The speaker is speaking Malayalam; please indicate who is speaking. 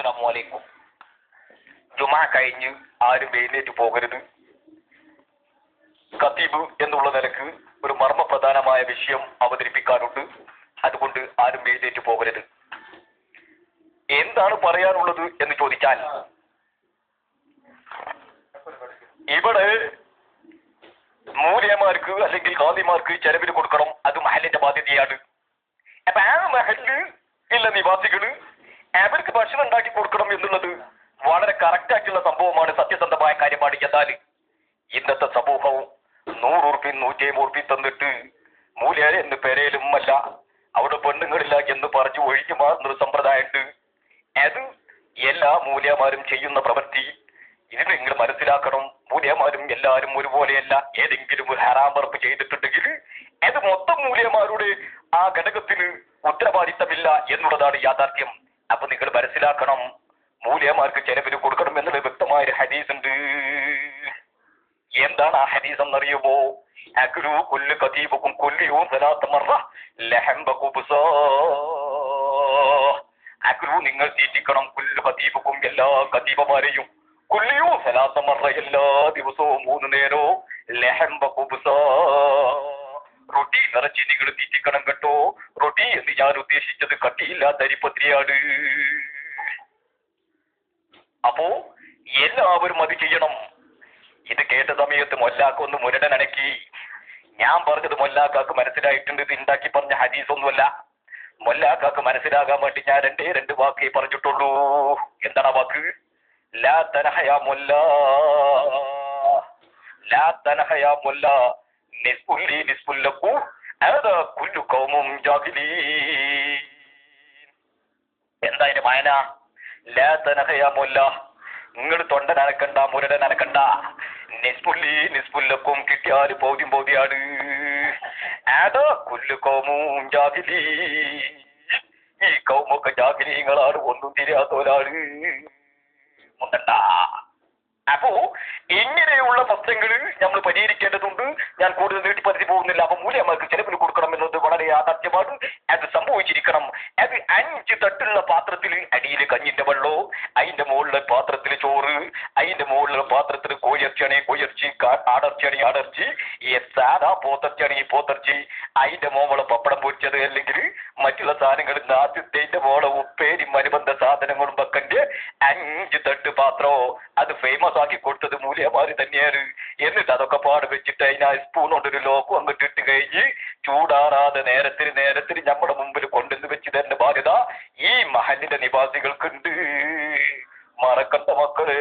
Speaker 1: അസ്സലാമു അലൈക്കും. ജുമാ കഴിഞ്ഞ് ആരും എഴുന്നേറ്റ് പോകരുത്. ഖതീബ് എന്നുള്ള നിലക്ക് ഒരു മർമ്മപ്രധാനമായ വിഷയം അവതരിപ്പിക്കാനുണ്ട്. അതുകൊണ്ട് ആരും എഴുന്നേറ്റ് പോകരുത്. എന്താണ് പറയാനുള്ളത് എന്ന് ചോദിച്ചാൽ, ഇവിടെ മൂല്യമാർക്ക് അല്ലെങ്കിൽ ഖാദിമാർക്ക് ചെലവിന് കൊടുക്കണം. അത് മഹലിന്റെ ബാധ്യതയാണ്. അപ്പൊ ആ മഹലിൽ ഉള്ള നിവാസികള് അവർക്ക് ഭക്ഷണം ഉണ്ടാക്കി കൊടുക്കണം എന്നുള്ളത് വളരെ കറക്റ്റ് ആയിട്ടുള്ള സംഭവമാണ്, സത്യസന്ധമായ കാര്യമാണ്. എന്നാൽ ഇന്നത്തെ സമൂഹവും 100 ഉറുപ്പിയും 150 ഉറുപ്പിയും തന്നിട്ട് മൂല്യ എന്ന് പെരയിലും അല്ല അവിടെ പെണ്ണുങ്ങളില്ല എന്ന് പറഞ്ഞു ഒഴിഞ്ഞു മാറുന്നൊരു സമ്പ്രദായമുണ്ട്. അത് എല്ലാ മൂല്യമാരും ചെയ്യുന്ന പ്രവൃത്തി. ഇത് നിങ്ങൾ മനസ്സിലാക്കണം. മൂല്യമാരും എല്ലാവരും ഒരുപോലെയല്ല. ഏതെങ്കിലും ഒരു ഹറാം വറപ്പ് ചെയ്തിട്ടുണ്ടെങ്കിൽ അത് മൊത്തം മൂല്യമാരുടെ ആ ഘടകത്തിന് ഉത്തരവാദിത്തമില്ല എന്നുള്ളതാണ് യാഥാർത്ഥ്യം. അപ്പൊ നിങ്ങൾ മനസ്സിലാക്കണം, മൂല്യമാർക്ക് ചെലവിന് കൊടുക്കണം എന്നുള്ള വ്യക്തമായ ഒരു ഹദീസ് ഉണ്ട്. എന്താണ് ആ ഹദീസ് എന്നറിയുമോ? അക്ലു കുല്ലു ഖതീബുക്കും കുല്ലിയോ സലാത്ത മറ ലഹംബ ഖുബ്സ. അക്ലു നിങ്ങൾ തീറ്റിക്കണം, കുല്ലു ഖതീബുക്കും എല്ലാ ഖതീബമാരെയും, കുല്ലിയോ സലാത്ത മറ എല്ലാ ദിവസവും 3 നേരവും, ലഹംബ ഖുബ്സ റൊട്ടി നിറച്ച് നിങ്ങൾ തീറ്റിക്കണം കേട്ടോ. റൊട്ടി എന്ന് ഞാൻ ഉദ്ദേശിച്ചത് കട്ടിയില്ലാത്ത അരിപ്പത്രിയാണ്. അപ്പോ എല്ലാവരും അത് ചെയ്യണം. ഇത് കേട്ട സമയത്ത് മൊല്ലാക്ക ഒന്ന് മുരടനടക്കി. ഞാൻ പറഞ്ഞത് മൊല്ലാക്കാക്ക് മനസ്സിലായിട്ടുണ്ട്. ഇത് ഉണ്ടാക്കി പറഞ്ഞ ഹദീസ് ഒന്നുമല്ല. മൊല്ലാക്കാക്ക് മനസ്സിലാകാൻ വേണ്ടി ഞാൻ 2 വാക്കേ പറഞ്ഞിട്ടുള്ളൂ. എന്താണ് ആ വാക്ക്? ലാ തനഹയാ മുല്ല, ലാ തനഹയാ മുല്ല, നിസ്ബുല്ലി നിസ്ബുല്ലക്കു അതാ കുല്ലു ഖൗമും ജാഹിലീൻ. എന്താ അതിന്റെ മായന? ലാ തനഹയാ മുല്ല, നിങ്ങൾ തൊണ്ട നനക്കണ്ട, മുരട നനക്കണ്ട. നിസ്ബുല്ലി നിസ്ബുല്ലക്കും കിട്ടിയാല് പൗതിയാണ്. അതാ കുല്ലു ഖൗമും ജാഹിലീൻ, ഈ കൗമൊക്കെ ജാഹിലീങ്ങളാണ്, ഒന്നും തിരിയാത്തോലാണ്. മുണ്ടണ്ട. അപ്പോ ഇങ്ങനെയുള്ള പ്രശ്നങ്ങൾ നമ്മൾ പരിഹരിക്കേണ്ടതുണ്ട്. ഞാൻ കൂടുതൽ നീട്ടിപ്പതിച്ച് പോകുന്നില്ല. അപ്പൊ മൂല്യമാർക്ക് ചെലവിന് കൊടുക്കണം എന്നത് വളരെ യാഥാർത്ഥ്യമാണ്. അത് സംഭവിച്ചിരിക്കണം. അത് 5 തട്ടുള്ള പാത്രത്തിൽ അടിയിൽ കഞ്ഞിന്റെ വെള്ളവും, അതിന്റെ മുകളിലെ പാത്രത്തിൽ ചോറ്, അതിന്റെ മുകളിലെ പാത്രത്തിൽ കോയിറച്ചിയാണെ കോയിറച്ചി, ആടർച്ചിയാണെ ആടർച്ചി, ഈ സാധാ പോത്തർച്ചിയാണെ പോത്തർച്ചി, അതിന്റെ മോളെ പപ്പടം പൊരിച്ചത് അല്ലെങ്കിൽ മറ്റുള്ള സാധനങ്ങൾ, ആദ്യത്തെ മോളെ ഉപ്പേരും അനുബന്ധ സാധനങ്ങളും വെക്കന്റെ 5 തട്ട് പാത്രോ അത് ഫേമസ് ആക്കി കൊടുത്തത് മൂല്യമാര് തന്നെയാണ്. എന്നിട്ട് അതൊക്കെ പാട് വെച്ചിട്ട് അതിനാ സ്പൂൺ കൊണ്ടൊരു ലോക്കും അങ്ങോട്ട് ഇട്ട് കഴിഞ്ഞ് ചൂടാറാതെ നേരത്തിന് നമ്മുടെ മുമ്പിൽ കൊണ്ടുവന്ന് വെച്ച് തരുന്ന ബാധ്യത ഈ മഹലിന്റെ നിവാസികൾക്കുണ്ട്. മറക്കണ്ട മക്കളെ.